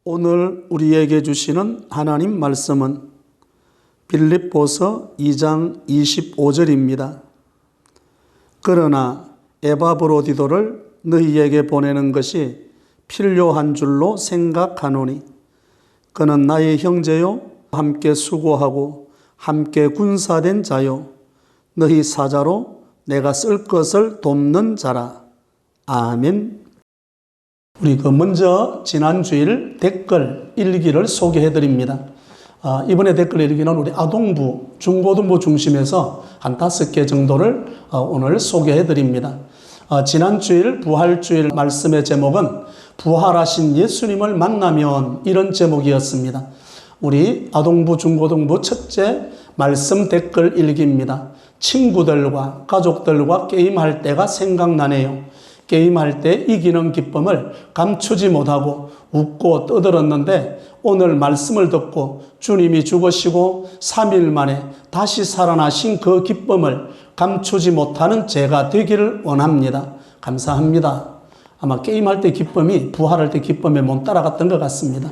오늘 우리에게 주시는 하나님 말씀은 빌립보서 2장 25절입니다. 그러나 에바브로디도를 너희에게 보내는 것이 필요한 줄로 생각하노니 그는 나의 형제요 함께 수고하고 함께 군사된 자요 너희 사자로 내가 쓸 것을 돕는 자라. 아멘. 우리 먼저 지난주일 댓글 일기를 소개해 드립니다. 이번에 댓글 일기는 우리 아동부, 중고등부 중심에서 한 5개 정도를 오늘 소개해 드립니다. 지난주일 부활주일 말씀의 제목은 부활하신 예수님을 만나면, 이런 제목이었습니다. 우리 아동부, 중고등부 첫째 말씀 댓글 일기입니다. 친구들과 가족들과 게임할 때가 생각나네요. 게임할 때 이기는 기쁨을 감추지 못하고 웃고 떠들었는데 오늘 말씀을 듣고 주님이 죽으시고 3일 만에 다시 살아나신 그 기쁨을 감추지 못하는 제가 되기를 원합니다. 감사합니다. 아마 게임할 때 기쁨이 부활할 때 기쁨에 못 따라갔던 것 같습니다.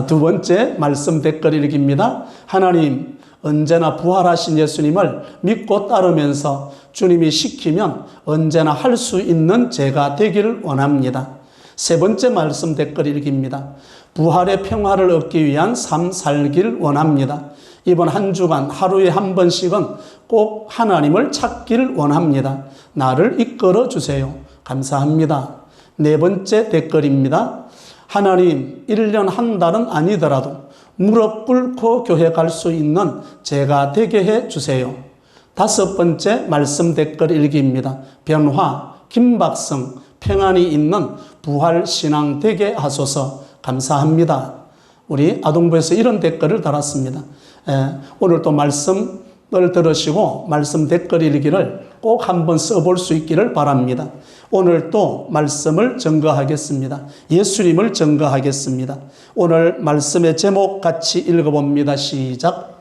두 번째 말씀 댓글 읽기입니다. 하나님, 언제나 부활하신 예수님을 믿고 따르면서 주님이 시키면 언제나 할 수 있는 제가 되기를 원합니다. 세 번째 말씀 댓글 읽기입니다. 부활의 평화를 얻기 위한 삶 살길 원합니다. 이번 한 주간 하루에 한 번씩은 꼭 하나님을 찾기를 원합니다. 나를 이끌어 주세요. 감사합니다. 네 번째 댓글입니다. 하나님, 1년 한 달은 아니더라도 무릎 꿇고 교회 갈 수 있는 제가 되게 해 주세요. 다섯 번째 말씀 댓글 일기입니다. 변화, 김박성, 평안이 있는 부활신앙 되게 하소서. 감사합니다. 우리 아동부에서 이런 댓글을 달았습니다. 오늘 또 말씀을 들으시고 말씀 댓글 일기를 꼭 한번 써볼 수 있기를 바랍니다. 오늘 또 말씀을 증거하겠습니다. 예수님을 증거하겠습니다. 오늘 말씀의 제목 같이 읽어봅니다. 시작.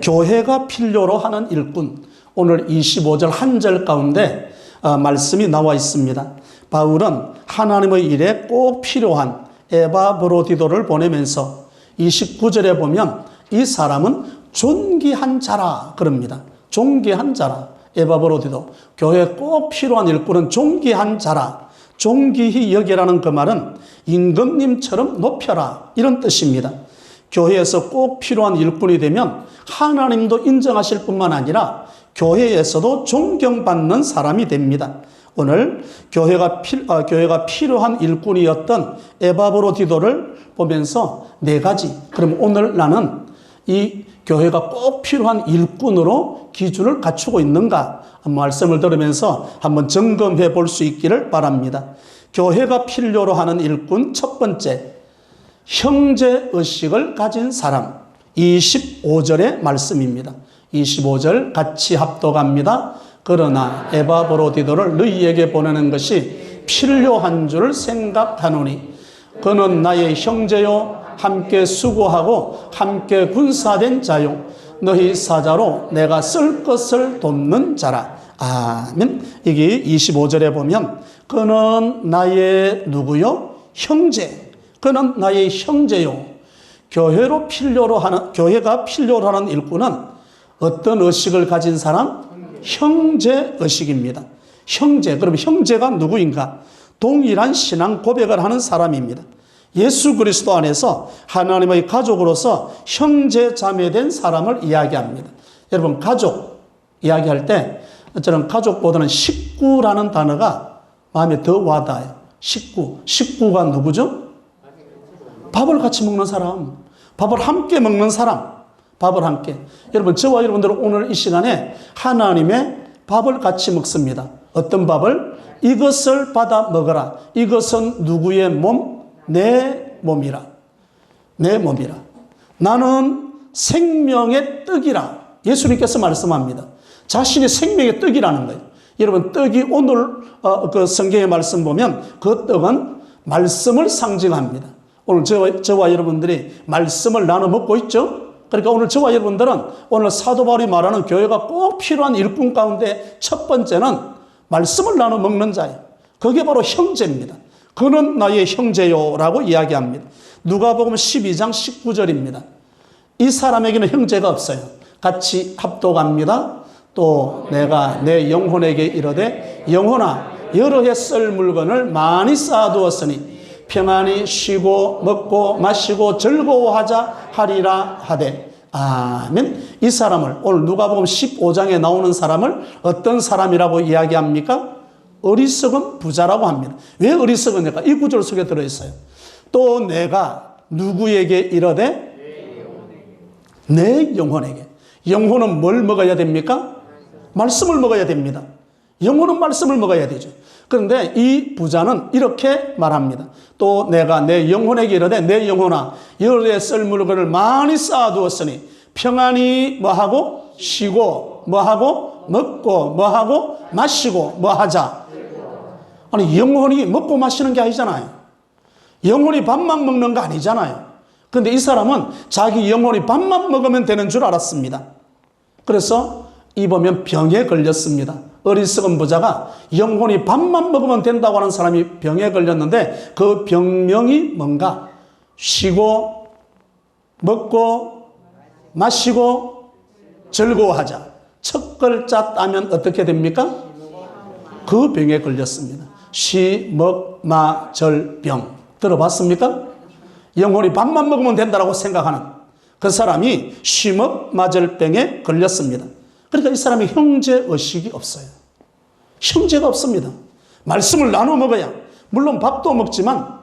교회가 필요로 하는 일꾼. 오늘 25절 한 절 가운데 말씀이 나와 있습니다. 바울은 하나님의 일에 꼭 필요한 에바브로디도를 보내면서 29절에 보면 이 사람은 존귀한 자라 그럽니다. 존귀한 자라. 에바브로디도. 교회에 꼭 필요한 일꾼은 존귀한 자라. 존귀히 여기라는 그 말은 임금님처럼 높여라, 이런 뜻입니다. 교회에서 꼭 필요한 일꾼이 되면 하나님도 인정하실 뿐만 아니라 교회에서도 존경받는 사람이 됩니다. 오늘 교회가 필요한 일꾼이었던 에바브로디도를 보면서 네 가지, 그럼 오늘 나는 이 교회가 꼭 필요한 일꾼으로 기준을 갖추고 있는가 말씀을 들으면서 한번 점검해 볼 수 있기를 바랍니다. 교회가 필요로 하는 일꾼 첫 번째, 형제의식을 가진 사람. 25절의 말씀입니다. 25절 같이 합독합니다. 그러나 에바브로디도를 너희에게 보내는 것이 필요한 줄 생각하노니 그는 나의 형제요 함께 수고하고 함께 군사된 자요 너희 사자로 내가 쓸 것을 돕는 자라. 아멘. 여기 25절에 보면 그는 나의 누구요? 형제. 그는 나의 형제요. 교회가 필요로 하는 일꾼은 어떤 의식을 가진 사람? 형제 의식입니다. 형제. 그럼 형제가 누구인가? 동일한 신앙 고백을 하는 사람입니다. 예수 그리스도 안에서 하나님의 가족으로서 형제 자매된 사람을 이야기합니다. 여러분, 가족 이야기할 때 저는 가족보다는 식구라는 단어가 마음에 더 와닿아요. 식구가 누구죠? 밥을 같이 먹는 사람, 밥을 함께 먹는 사람, 밥을 함께. 여러분, 저와 여러분들은 오늘 이 시간에 하나님의 밥을 같이 먹습니다. 어떤 밥을? 이것을 받아 먹어라. 이것은 누구의 몸? 내 몸이라. 내 몸이라. 나는 생명의 떡이라. 예수님께서 말씀합니다. 자신이 생명의 떡이라는 거예요. 여러분, 떡이 오늘 그 성경의 말씀 보면 그 떡은 말씀을 상징합니다. 오늘 저와 여러분들이 말씀을 나눠 먹고 있죠? 그러니까 오늘 저와 여러분들은 오늘 사도 바울이 말하는 교회가 꼭 필요한 일꾼 가운데 첫 번째는 말씀을 나눠 먹는 자예요. 그게 바로 형제입니다. 그는 나의 형제요 라고 이야기합니다. 누가복음 12장 19절입니다. 이 사람에게는 형제가 없어요. 같이 합독합니다. 또 내가 내 영혼에게 이르되 영혼아 여러 해 쓸 물건을 많이 쌓아두었으니 평안히 쉬고 먹고 마시고 즐거워하자 하리라 하되. 아멘. 이 사람을 오늘 누가복음 15장에 나오는 사람을 어떤 사람이라고 이야기합니까? 어리석은 부자라고 합니다. 왜 어리석으니까 이 구절 속에 들어있어요. 또 내가 누구에게 이르되 내 영혼에게. 영혼은 뭘 먹어야 됩니까? 말씀을 먹어야 됩니다. 영혼은 말씀을 먹어야 되죠. 그런데 이 부자는 이렇게 말합니다. 또 내가 내 영혼에게 이르되 내 영혼아 여러 해 쓸 물건을 많이 쌓아두었으니 평안히 뭐하고 쉬고 뭐하고 먹고 뭐하고 마시고 뭐하자. 아니 영혼이 먹고 마시는 게 아니잖아요. 영혼이 밥만 먹는 거 아니잖아요. 그런데 이 사람은 자기 영혼이 밥만 먹으면 되는 줄 알았습니다. 그래서 이 보면 병에 걸렸습니다. 어리석은 부자가 영혼이 밥만 먹으면 된다고 하는 사람이 병에 걸렸는데 그 병명이 뭔가? 쉬고 먹고 마시고 즐거워하자. 첫 글자 따면 어떻게 됩니까? 그 병에 걸렸습니다. 시, 먹, 마, 절, 병. 들어봤습니까? 영혼이 밥만 먹으면 된다고 생각하는 그 사람이 시, 먹, 마, 절, 병에 걸렸습니다. 그러니까 이 사람이 형제의식이 없어요. 형제가 없습니다. 말씀을 나눠 먹어야, 물론 밥도 먹지만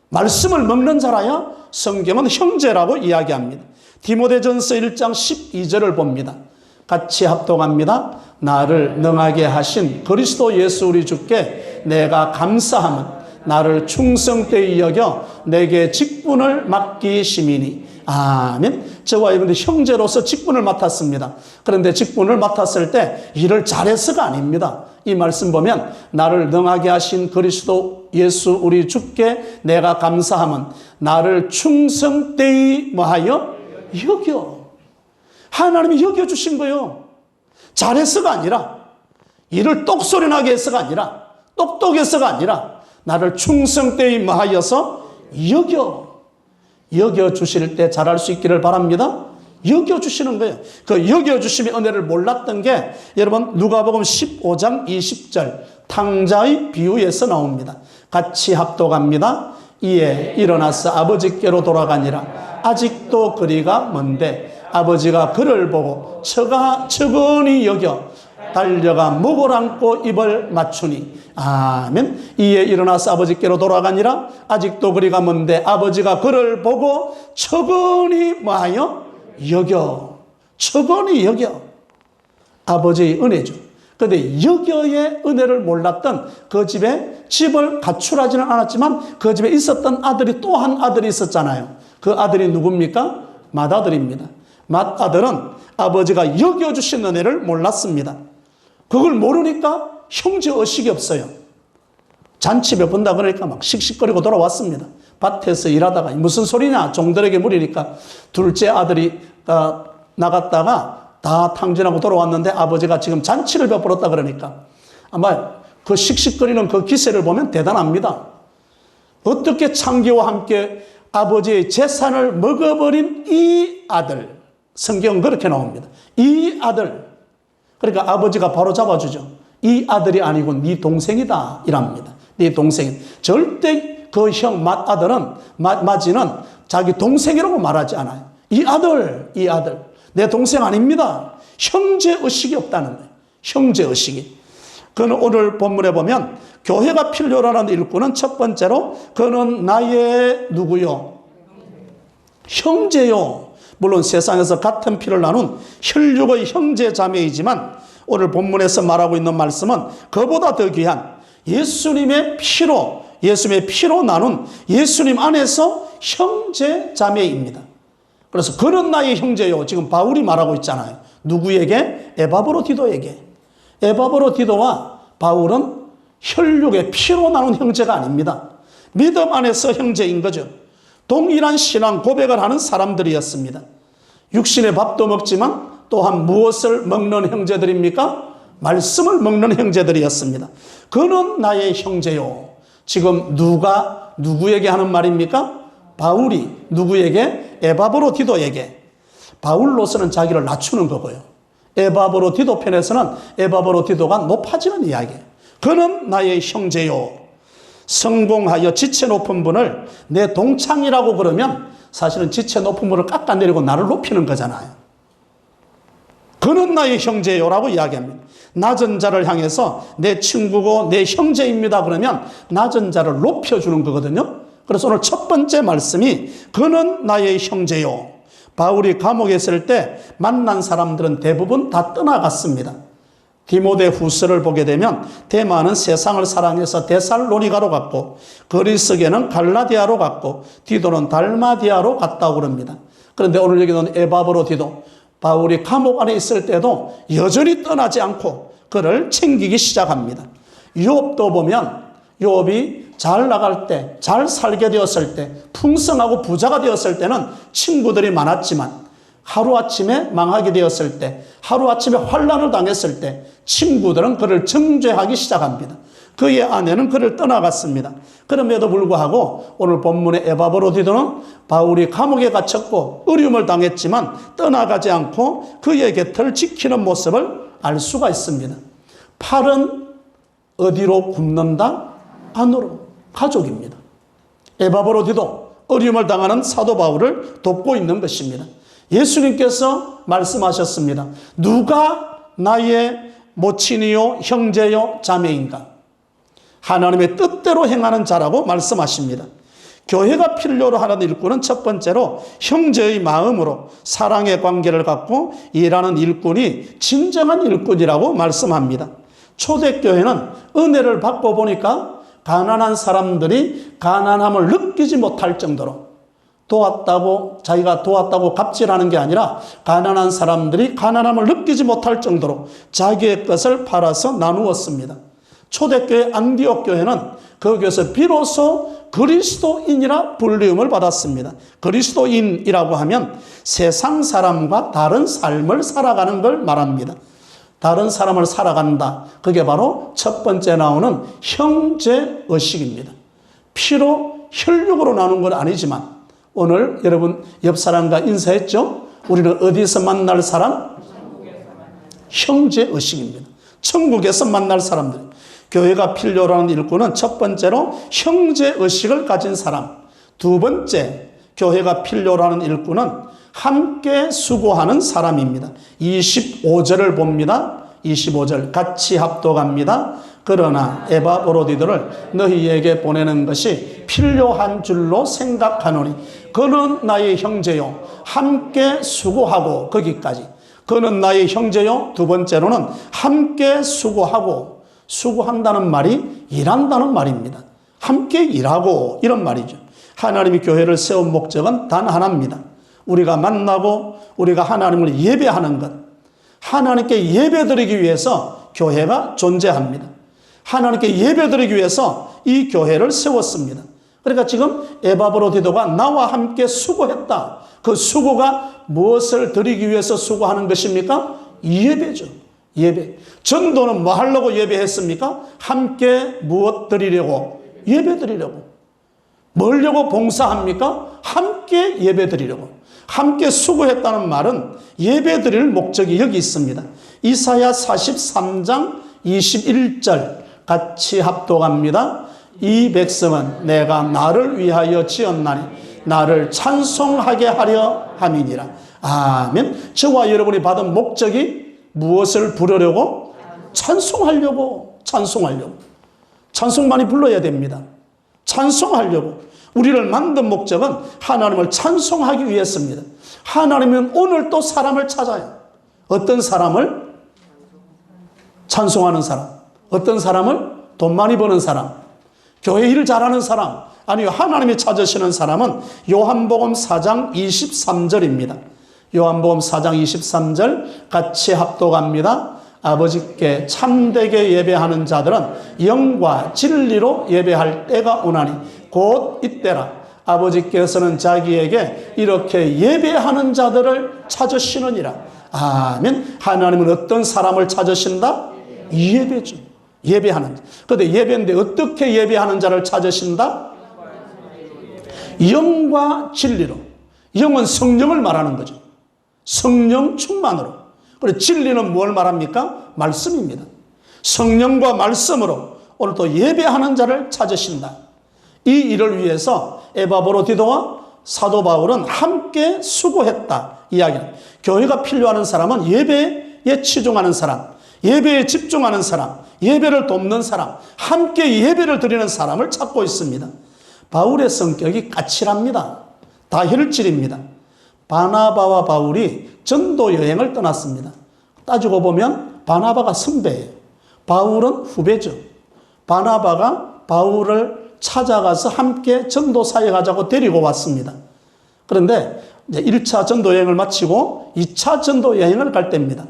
말씀을 먹는 자라야 성경은 형제라고 이야기합니다. 디모데전서 1장 12절을 봅니다. 같이 합독합니다. 나를 능하게 하신 그리스도 예수 우리 주께 내가 감사함은 나를 충성되이 여겨 내게 직분을 맡기심이니. 아멘. 저와 여러분들 형제로서 직분을 맡았습니다. 그런데 직분을 맡았을 때 일을 잘해서가 아닙니다. 이 말씀 보면 나를 능하게 하신 그리스도 예수 우리 주께 내가 감사함은 나를 충성되이 뭐하여? 여겨. 하나님이 여겨주신 거요. 잘해서가 아니라, 일을 똑소리나게 해서가 아니라, 똑똑해서가 아니라 나를 충성되이 뭐하여서? 여겨주실 때 잘할 수 있기를 바랍니다. 여겨주시는 거예요. 그 여겨주심의 은혜를 몰랐던 게 여러분 누가복음 15장 20절 탕자의 비유에서 나옵니다. 같이 합독합니다. 이에 일어나서 아버지께로 돌아가니라. 아직도 거리가 먼데 아버지가 그를 보고 처근히 여겨 달려가 목을 안고 입을 맞추니. 아멘. 이에 일어나서 아버지께로 돌아가니라. 아직도 거리가 먼데 아버지가 그를 보고 처근히 뭐하여? 여겨. 처근히 여겨. 아버지의 은혜죠. 그런데 여겨의 은혜를 몰랐던 그 집에 집을 가출하지는 않았지만 그 집에 있었던 아들이 또 한 아들이 있었잖아요. 그 아들이 누굽니까? 맏아들입니다. 맏아들은 아버지가 여겨주신 은혜를 몰랐습니다. 그걸 모르니까 형제의식이 없어요. 잔치 베푼다 그러니까 막 씩씩거리고 돌아왔습니다. 밭에서 일하다가 무슨 소리냐 종들에게 물으니까 둘째 아들이 나갔다가 다 탕진하고 돌아왔는데 아버지가 지금 잔치를 베풀었다 그러니까 아마 그 씩씩거리는 그 기세를 보면 대단합니다. 어떻게 창기와 함께 아버지의 재산을 먹어버린 이 아들, 성경은 그렇게 나옵니다. 이 아들, 그러니까 아버지가 바로 잡아주죠. 이 아들이 아니고 네 동생이다 이랍니다. 네 동생. 절대 그 형 맏아들은 맏이는 자기 동생이라고 말하지 않아요. 이 아들 내 동생 아닙니다. 형제의식이 없다는 거예요. 형제의식이. 그는 오늘 본문에 보면 교회가 필요라는 일꾼은 첫 번째로 그는 나의 누구요? 형제요. 물론 세상에서 같은 피를 나눈 혈육의 형제 자매이지만 오늘 본문에서 말하고 있는 말씀은 그보다 더 귀한 예수님의 피로 나눈 예수님 안에서 형제 자매입니다. 그래서 그는 나의 형제요. 지금 바울이 말하고 있잖아요. 누구에게? 에바브로디도에게. 에바브로디도와 바울은 혈육의 피로 나눈 형제가 아닙니다. 믿음 안에서 형제인 거죠. 동일한 신앙 고백을 하는 사람들이었습니다. 육신의 밥도 먹지만 또한 무엇을 먹는 형제들입니까? 말씀을 먹는 형제들이었습니다. 그는 나의 형제요. 지금 누가 누구에게 하는 말입니까? 바울이 누구에게? 에바브로디도에게. 바울로서는 자기를 낮추는 거고요. 에바브로디도 편에서는 에바브로디도가 높아지는 이야기. 그는 나의 형제요. 성공하여 지체 높은 분을 내 동창이라고 그러면 사실은 지체 높은 분을 깎아내리고 나를 높이는 거잖아요. 그는 나의 형제요라고 이야기합니다. 낮은 자를 향해서 내 친구고 내 형제입니다 그러면 낮은 자를 높여주는 거거든요. 그래서 오늘 첫 번째 말씀이 그는 나의 형제요. 바울이 감옥에 있을 때 만난 사람들은 대부분 다 떠나갔습니다. 디모데 후서를 보게 되면 데마는 세상을 사랑해서 데살로니가로 갔고 그리스계는 갈라디아로 갔고 디도는 달마디아로 갔다고 그럽니다. 그런데 오늘 여기 나온 에바브로디도 바울이 감옥 안에 있을 때도 여전히 떠나지 않고 그를 챙기기 시작합니다. 욥도 보면 욥이 잘 나갈 때, 잘 살게 되었을 때, 풍성하고 부자가 되었을 때는 친구들이 많았지만 하루아침에 망하게 되었을 때, 하루아침에 환난을 당했을 때 친구들은 그를 정죄하기 시작합니다. 그의 아내는 그를 떠나갔습니다. 그럼에도 불구하고 오늘 본문의 에바브로디도는 바울이 감옥에 갇혔고 어려움을 당했지만 떠나가지 않고 그의 곁을 지키는 모습을 알 수가 있습니다. 팔은 어디로 굽는다? 안으로. 가족입니다. 에바브로디도 어려움을 당하는 사도 바울을 돕고 있는 것입니다. 예수님께서 말씀하셨습니다. 누가 나의 모친이요 형제요 자매인가? 하나님의 뜻대로 행하는 자라고 말씀하십니다. 교회가 필요로 하는 일꾼은 첫 번째로 형제의 마음으로 사랑의 관계를 갖고 일하는 일꾼이 진정한 일꾼이라고 말씀합니다. 초대교회는 은혜를 받고 보니까 가난한 사람들이 가난함을 느끼지 못할 정도로 도왔다고 자기가 도왔다고 갑질하는 게 아니라 가난한 사람들이 가난함을 느끼지 못할 정도로 자기의 것을 팔아서 나누었습니다. 초대교회 안디옥 교회는 거기에서 비로소 그리스도인이라 불리움을 받았습니다. 그리스도인이라고 하면 세상 사람과 다른 삶을 살아가는 걸 말합니다. 다른 사람을 살아간다. 그게 바로 첫 번째 나오는 형제의식입니다. 피로 혈육으로 나눈 건 아니지만 오늘 여러분 옆 사람과 인사했죠? 우리는 어디서 만날 사람? 형제의식입니다. 천국에서 만날 사람들. 교회가 필요로 하는 일꾼은 첫 번째로 형제의식을 가진 사람. 두 번째, 교회가 필요로 하는 일꾼은 함께 수고하는 사람입니다. 25절을 봅니다. 25절 같이 합독합니다. 그러나 에바브로디도를 너희에게 보내는 것이 필요한 줄로 생각하노니 그는 나의 형제요 함께 수고하고 거기까지. 그는 나의 형제요. 두 번째로는 함께 수고하고. 수고한다는 말이 일한다는 말입니다. 함께 일하고 이런 말이죠. 하나님이 교회를 세운 목적은 단 하나입니다. 우리가 만나고 우리가 하나님을 예배하는 것. 하나님께 예배드리기 위해서 교회가 존재합니다. 하나님께 예배드리기 위해서 이 교회를 세웠습니다. 그러니까 지금 에바브로디도가 나와 함께 수고했다. 그 수고가 무엇을 드리기 위해서 수고하는 것입니까? 예배죠. 예배. 전도는 뭐 하려고 예배했습니까? 함께 무엇 드리려고? 예배 드리려고. 뭐려고 봉사합니까? 함께 예배 드리려고. 함께 수고했다는 말은 예배 드릴 목적이 여기 있습니다. 이사야 43장 21절 같이 합독합니다. 이 백성은 내가 나를 위하여 지었나니 나를 찬송하게 하려 함이니라. 아멘. 저와 여러분이 받은 목적이 무엇을 부르려고? 찬송하려고. 찬송하려고. 찬송 많이 불러야 됩니다. 찬송하려고. 우리를 만든 목적은 하나님을 찬송하기 위해서입니다. 하나님은 오늘 또 사람을 찾아요. 어떤 사람을? 찬송하는 사람. 어떤 사람을? 돈 많이 버는 사람. 교회 일 잘하는 사람. 아니요, 하나님이 찾으시는 사람은 요한복음 4장 23절입니다. 요한복음 4장 23절 같이 합독합니다. 아버지께 참되게 예배하는 자들은 영과 진리로 예배할 때가 오나니 곧 이때라. 아버지께서는 자기에게 이렇게 예배하는 자들을 찾으시느니라. 아멘. 하나님은 어떤 사람을 찾으신다? 예배죠. 예배하는 자. 그런데 예배인데 어떻게 예배하는 자를 찾으신다? 영과 진리로. 영은 성령을 말하는 거죠. 성령 충만으로. 그리고 진리는 뭘 말합니까? 말씀입니다. 성령과 말씀으로 오늘 또 예배하는 자를 찾으신다. 이 일을 위해서 에바브로디도와 사도 바울은 함께 수고했다 이야기합니다. 교회가 필요한 사람은 예배에 치중하는 사람, 예배에 집중하는 사람, 예배를 돕는 사람, 함께 예배를 드리는 사람을 찾고 있습니다. 바울의 성격이 까칠합니다. 다혈질입니다. 바나바와 바울이 전도 여행을 떠났습니다. 따지고 보면 바나바가 선배예요. 바울은 후배죠. 바나바가 바울을 찾아가서 함께 전도 사역하자고 데리고 왔습니다. 그런데 이제 1차 전도 여행을 마치고 2차 전도 여행을 갈 때입니다.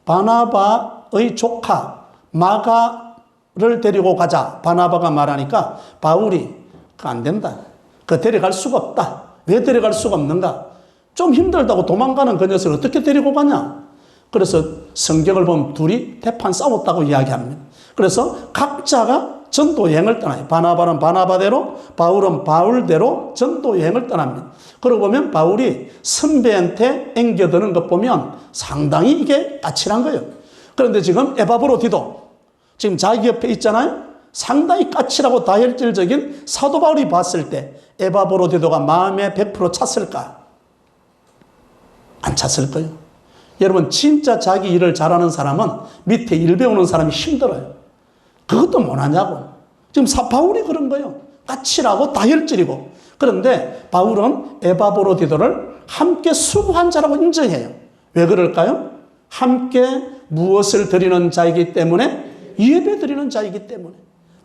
바나바의 조카 마가를 데리고 가자. 바나바가 말하니까 바울이 안 된다. 그 데려갈 수가 없다. 왜 데려갈 수가 없는가? 좀 힘들다고 도망가는 그 녀석을 어떻게 데리고 가냐? 그래서 성경을 보면 둘이 대판 싸웠다고 이야기합니다. 그래서 각자가 전도 여행을 떠나요. 바나바는 바나바대로, 바울은 바울대로 전도 여행을 떠납니다. 그러고 보면 바울이 선배한테 앵겨드는 것 보면 상당히 이게 까칠한 거예요. 그런데 지금 에바브로디도 지금 자기 옆에 있잖아요. 상당히 까칠하고 다혈질적인 사도 바울이 봤을 때 에바브로디도가 마음에 100% 찼을까? 안 찼을 거예요. 여러분 진짜 자기 일을 잘하는 사람은 밑에 일 배우는 사람이 힘들어요. 그것도 못하냐고. 지금 바울이 그런 거예요. 까칠하고 다혈질이고. 그런데 바울은 에바브로디도를 함께 수고한 자라고 인정해요. 왜 그럴까요? 함께 무엇을 드리는 자이기 때문에? 예배 드리는 자이기 때문에.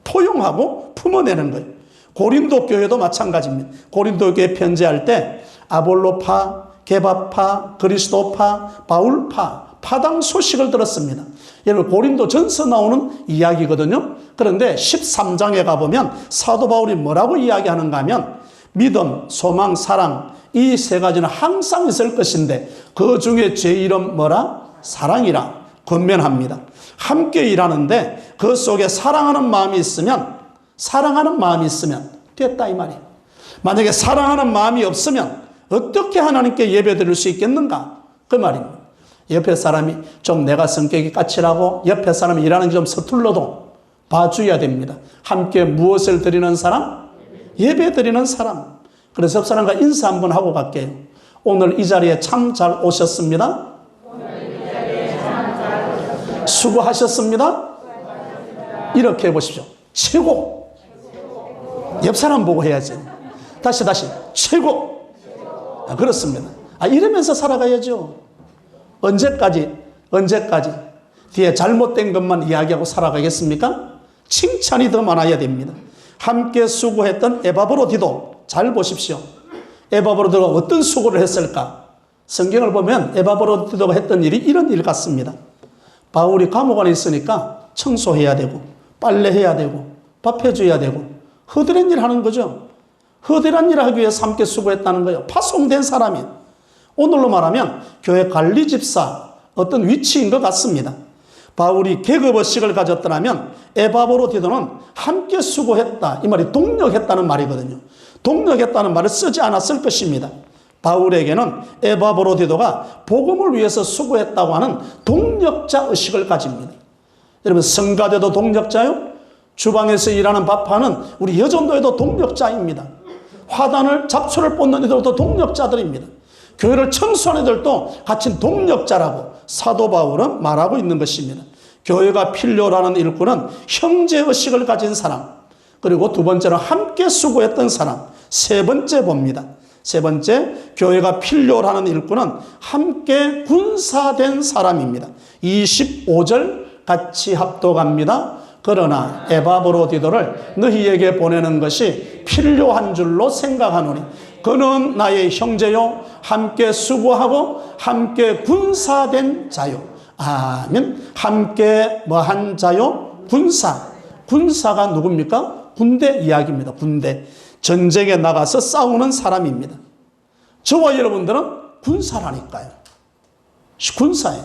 포용하고 품어내는 거예요. 고린도 교회도 마찬가지입니다. 고린도 교회 편지할 때 아볼로파, 게바파, 그리스도파, 바울파, 파당 소식을 들었습니다. 여러분 고린도 전서 나오는 이야기거든요. 그런데 13장에 가보면 사도 바울이 뭐라고 이야기하는가 하면 믿음, 소망, 사랑 이 세 가지는 항상 있을 것인데 그 중에 제일은 뭐라? 사랑이라 권면합니다. 함께 일하는데 그 속에 사랑하는 마음이 있으면 됐다 이 말이에요. 만약에 사랑하는 마음이 없으면 어떻게 하나님께 예배 드릴 수 있겠는가? 그 말입니다. 옆에 사람이 좀 내가 성격이 까칠하고 옆에 사람이 일하는 게 좀 서툴러도 봐줘야 됩니다. 함께 무엇을 드리는 사람? 예배 드리는 사람. 그래서 옆 사람과 인사 한번 하고 갈게요. 오늘 이 자리에 참 잘 오셨습니다. 수고하셨습니다. 이렇게 해보십시오. 최고. 옆 사람 보고 해야지. 다시 최고. 그렇습니다. 이러면서 살아가야죠. 언제까지 뒤에 잘못된 것만 이야기하고 살아가겠습니까? 칭찬이 더 많아야 됩니다. 함께 수고했던 에바브로디도 잘 보십시오. 에바브로디도가 어떤 수고를 했을까? 성경을 보면 에바브로디도가 했던 일이 이런 일 같습니다. 바울이 감옥 안에 있으니까 청소해야 되고 빨래해야 되고 밥해줘야 되고 허드렛 일 하는 거죠. 허드렛 일을 하기 위해서 함께 수고했다는 거예요. 파송된 사람이. 오늘로 말하면 교회 관리 집사 어떤 위치인 것 같습니다. 바울이 계급의식을 가졌더라면 에바브로디도는 함께 수고했다. 이 말이 동력했다는 말이거든요. 동력했다는 말을 쓰지 않았을 것입니다. 바울에게는 에바브로디도가 복음을 위해서 수고했다고 하는 동력자 의식을 가집니다. 여러분 성가대도 동력자요. 주방에서 일하는 밥하는 우리 여전도에도 동력자입니다. 화단을 잡초를 뽑는 이들도 동력자들입니다. 교회를 청소하는 이들도 같이 동력자라고 사도 바울은 말하고 있는 것입니다. 교회가 필요로 하는 일꾼은 형제의식을 가진 사람, 그리고 두 번째는 함께 수고했던 사람, 세 번째 봅니다. 세 번째, 교회가 필요로 하는 일꾼은 함께 군사된 사람입니다. 25절 같이 합독합니다. 그러나 에바브로디도를 너희에게 보내는 것이 필요한 줄로 생각하노니 그는 나의 형제요 함께 수고하고 함께 군사된 자요. 아멘. 함께 뭐한 자요? 군사가 누굽니까? 군대 이야기입니다. 군대. 전쟁에 나가서 싸우는 사람입니다. 저와 여러분들은 군사라니까요. 군사예요.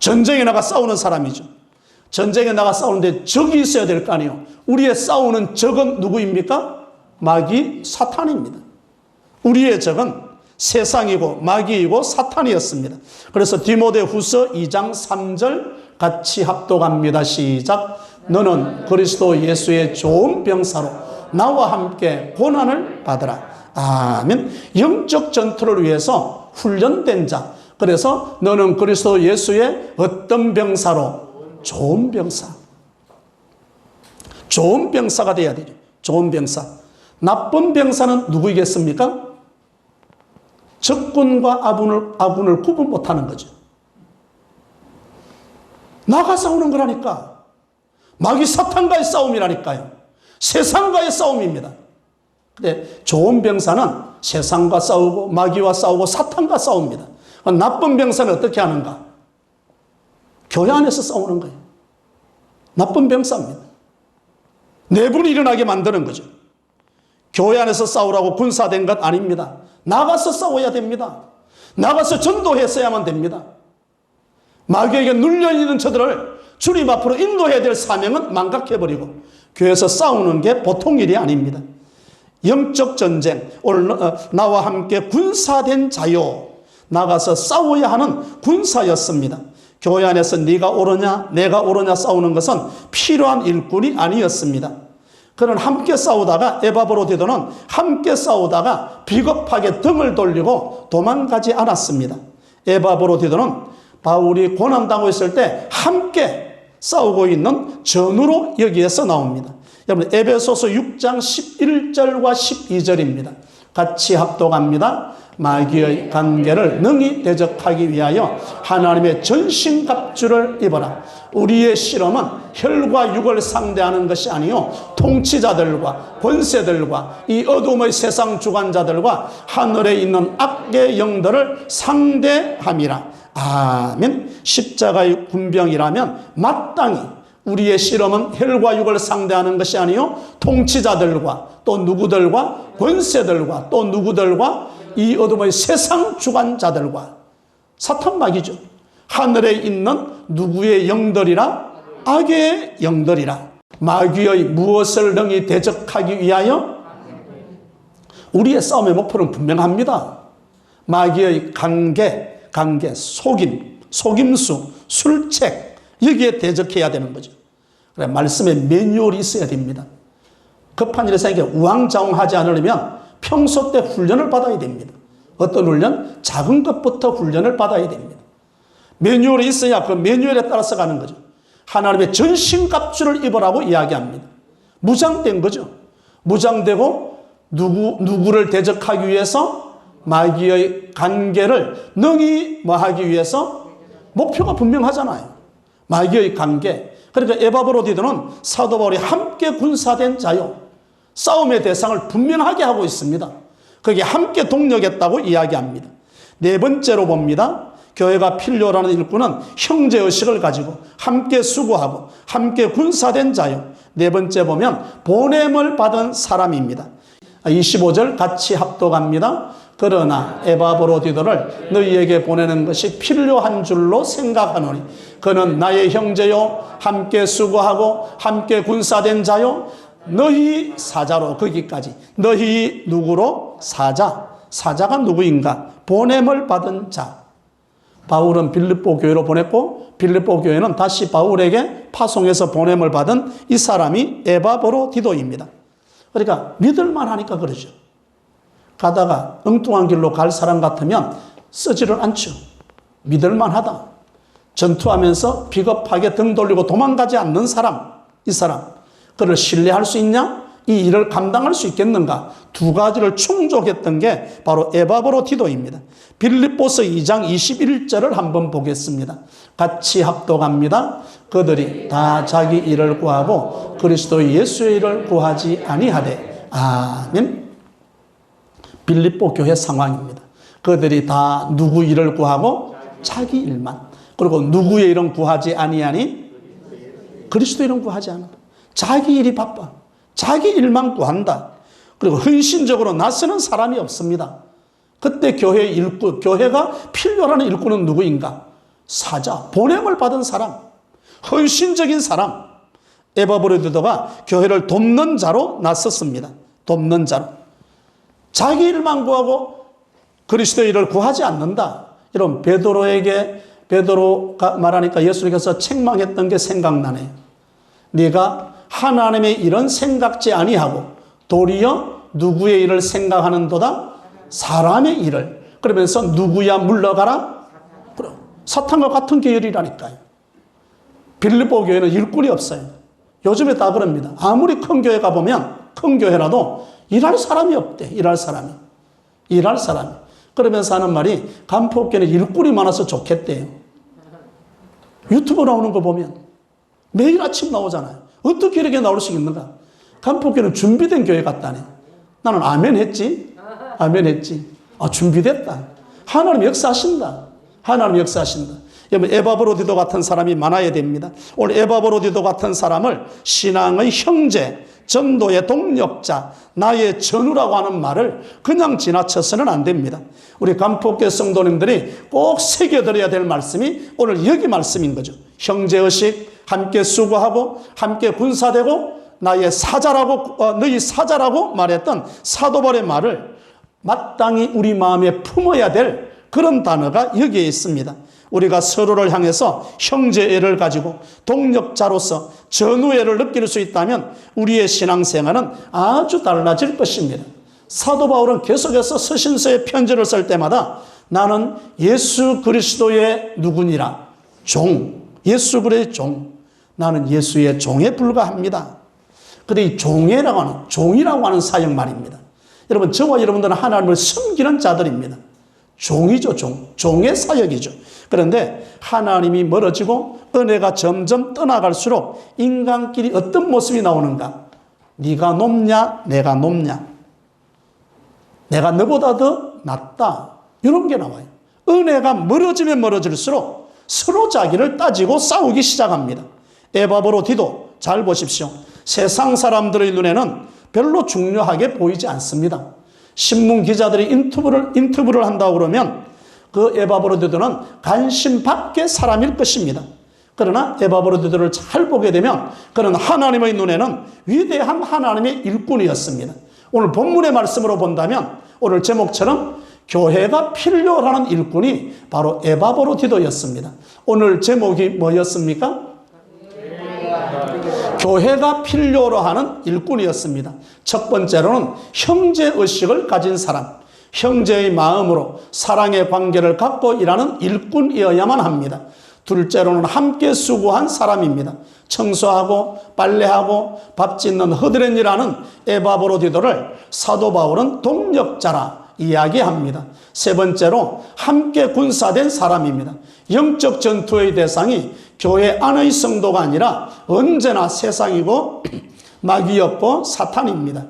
전쟁에 나가 싸우는 사람이죠. 전쟁에 나가 싸우는데 적이 있어야 될 거 아니에요. 우리의 싸우는 적은 누구입니까? 마귀 사탄입니다. 우리의 적은 세상이고 마귀이고 사탄이었습니다. 그래서 디모데후서 2장 3절 같이 합독합니다. 시작. 너는 그리스도 예수의 좋은 병사로 나와 함께 고난을 받으라. 아멘. 영적 전투를 위해서 훈련된 자. 그래서 너는 그리스도 예수의 어떤 병사로? 좋은 병사. 좋은 병사가 돼야 되죠. 좋은 병사. 나쁜 병사는 누구이겠습니까? 적군과 아군을 구분 못하는 거죠. 나가 싸우는 거라니까. 마귀 사탄과의 싸움이라니까요. 세상과의 싸움입니다. 근데 좋은 병사는 세상과 싸우고 마귀와 싸우고 사탄과 싸웁니다. 나쁜 병사는 어떻게 하는가? 교회 안에서 싸우는 거예요. 나쁜 병사입니다. 내분이 일어나게 만드는 거죠. 교회 안에서 싸우라고 군사된 것 아닙니다. 나가서 싸워야 됩니다. 나가서 전도했어야만 됩니다. 마귀에게 눌려있는 저들을 주님 앞으로 인도해야 될 사명은 망각해버리고 교회에서 싸우는 게 보통 일이 아닙니다. 영적 전쟁, 오늘 나와 함께 군사된 자요. 나가서 싸워야 하는 군사였습니다. 교회 안에서 네가 옳으냐 내가 옳으냐 싸우는 것은 필요한 일꾼이 아니었습니다. 그는 함께 싸우다가 에바브로디도는 함께 싸우다가 비겁하게 등을 돌리고 도망가지 않았습니다. 에바브로디도는 바울이 고난당하고 있을 때 함께 싸우고 있는 전우로 여기에서 나옵니다. 여러분 에베소서 6장 11절과 12절입니다. 같이 합독합니다. 마귀의 관계를 능히 대적하기 위하여 하나님의 전신갑주를 입어라. 우리의 실험은 혈과 육을 상대하는 것이 아니요 통치자들과 권세들과 이 어둠의 세상 주관자들과 하늘에 있는 악의 영들을 상대함이라. 아멘. 십자가의 군병이라면 마땅히 우리의 실험은 혈과 육을 상대하는 것이 아니요 통치자들과 또 누구들과 권세들과 또 누구들과 이 어둠의 세상 주관자들과 사탄 마귀죠. 하늘에 있는 누구의 영들이라? 악의 영들이라. 마귀의 무엇을 능히 대적하기 위하여? 우리의 싸움의 목표는 분명합니다. 마귀의 관계, 속임, 속임수, 술책 여기에 대적해야 되는 거죠. 그래, 말씀에 매뉴얼이 있어야 됩니다. 급한 일에 생겨 우왕좌왕하지 않으려면 평소 때 훈련을 받아야 됩니다. 어떤 훈련? 작은 것부터 훈련을 받아야 됩니다. 매뉴얼이 있어야 그 매뉴얼에 따라서 가는 거죠. 하나님의 전신갑주를 입으라고 이야기합니다. 무장된 거죠. 무장되고 누구를 대적하기 위해서? 마귀의 관계를 능히 하기 위해서? 목표가 분명하잖아요. 마귀의 관계. 그러니까 에바브로디도는 사도 바울이 함께 군사된 자요. 싸움의 대상을 분명하게 하고 있습니다. 거기에 함께 동력했다고 이야기합니다. 네 번째로 봅니다. 교회가 필요라는 일꾼은 형제의식을 가지고 함께 수고하고 함께 군사된 자요. 네 번째 보면 보냄을 받은 사람입니다. 25절 같이 합독합니다. 그러나 에바브로디도를 너희에게 보내는 것이 필요한 줄로 생각하노니 그는 나의 형제요 함께 수고하고 함께 군사된 자요 너희 사자로. 거기까지 너희 누구로? 사자가 누구인가? 보냄을 받은 자. 바울은 빌립보 교회로 보냈고 빌립보 교회는 다시 바울에게 파송해서 보냄을 받은 이 사람이 에바브로디도입니다. 그러니까 믿을만 하니까 그러죠. 가다가 엉뚱한 길로 갈 사람 같으면 쓰지를 않죠. 믿을만 하다. 전투하면서 비겁하게 등 돌리고 도망가지 않는 사람, 이 사람 그를 신뢰할 수 있냐? 이 일을 감당할 수 있겠는가? 두 가지를 충족했던 게 바로 에바브로디도입니다. 빌립보서 2장 21절을 한번 보겠습니다. 같이 합독합니다. 그들이 다 자기 일을 구하고 그리스도 예수의 일을 구하지 아니하되. 아멘. 빌립보 교회 상황입니다. 그들이 다 누구 일을 구하고? 자기 일만. 그리고 누구의 일은 구하지 아니하니? 그리스도 일은 구하지 않아. 자기 일이 바빠. 자기 일만 구한다. 그리고 헌신적으로 나서는 사람이 없습니다. 그때 교회의 일꾼, 교회가 필요로 하는 일꾼은 누구인가? 사자, 보냄을 받은 사람. 헌신적인 사람, 에바브로디도가 교회를 돕는 자로 나섰습니다. 돕는 자로. 자기 일만 구하고 그리스도의 일을 구하지 않는다. 이런 베드로가 말하니까 예수님께서 책망했던 게 생각나네요. 네가 하나님의 일은 생각지 아니하고 도리어 누구의 일을 생각하는도다? 사람의 일을. 그러면서 누구야 물러가라? 그럼 사탄과 같은 계열이라니까요. 빌립보 교회는 일꾼이 없어요. 요즘에 다 그럽니다. 아무리 큰 교회 가보면 큰 교회라도 일할 사람이 없대. 일할 사람이. 그러면서 하는 말이 간포교회는 일꾼이 많아서 좋겠대요. 유튜브 나오는 거 보면 매일 아침 나오잖아요. 어떻게 이렇게 나올 수 있는가? 간포교회는 준비된 교회 같다네. 나는 아멘 했지. 준비됐다. 하나님 역사하신다. 여러분, 에바브로디도 같은 사람이 많아야 됩니다. 오늘 에바브로디도 같은 사람을 신앙의 형제, 전도의 동력자, 나의 전우라고 하는 말을 그냥 지나쳐서는 안 됩니다. 우리 간포교회 성도님들이 꼭 새겨드려야 될 말씀이 오늘 여기 말씀인 거죠. 형제의식, 함께 수고하고 함께 군사되고 나의 사자라고, 너희 사자라고 말했던 사도 바울의 말을 마땅히 우리 마음에 품어야 될 그런 단어가 여기에 있습니다. 우리가 서로를 향해서 형제애를 가지고 동력자로서 전우애를 느낄 수 있다면 우리의 신앙생활은 아주 달라질 것입니다. 사도 바울은 계속해서 서신서에 편지를 쓸 때마다 나는 예수 그리스도의 누구니라 종, 예수 그리스도의 종, 나는 예수의 종에 불과합니다. 근데 이 종이라고 하는 사역 말입니다. 여러분, 저와 여러분들은 하나님을 섬기는 자들입니다. 종이죠, 종의 사역이죠. 그런데 하나님이 멀어지고 은혜가 점점 떠나갈수록 인간끼리 어떤 모습이 나오는가? 네가 높냐, 내가 높냐? 내가 너보다 더 낫다. 이런 게 나와요. 은혜가 멀어지면 멀어질수록 서로 자기를 따지고 싸우기 시작합니다. 에바브로디도 잘 보십시오. 세상 사람들의 눈에는 별로 중요하게 보이지 않습니다. 신문 기자들이 인터뷰를 한다고 그러면 그 에바브로디도는 관심 밖의 사람일 것입니다. 그러나 에바브로디도를 잘 보게 되면 그는 하나님의 눈에는 위대한 하나님의 일꾼이었습니다. 오늘 본문의 말씀으로 본다면 오늘 제목처럼 교회가 필요로 하는 일꾼이 바로 에바브로디도였습니다. 오늘 제목이 뭐였습니까? 교회가 필요로 하는 일꾼이었습니다. 첫 번째로는 형제의식을 가진 사람, 형제의 마음으로 사랑의 관계를 갖고 일하는 일꾼이어야만 합니다. 둘째로는 함께 수고한 사람입니다. 청소하고 빨래하고 밥 짓는 허드렛 일하는 에바브로디도를 사도 바울은 동력자라 이야기합니다. 세 번째로 함께 군사된 사람입니다. 영적 전투의 대상이 교회 안의 성도가 아니라 언제나 세상이고 마귀였고 사탄입니다.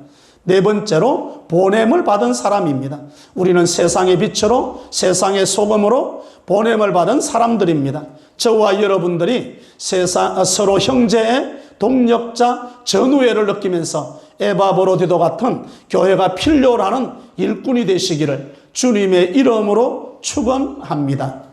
네 번째로 보냄을 받은 사람입니다. 우리는 세상의 빛으로 세상의 소금으로 보냄을 받은 사람들입니다. 저와 여러분들이 서로 형제의 동력자 전우애를 느끼면서 에바브로디도 같은 교회가 필요로 하는 일꾼이 되시기를 주님의 이름으로 축원합니다.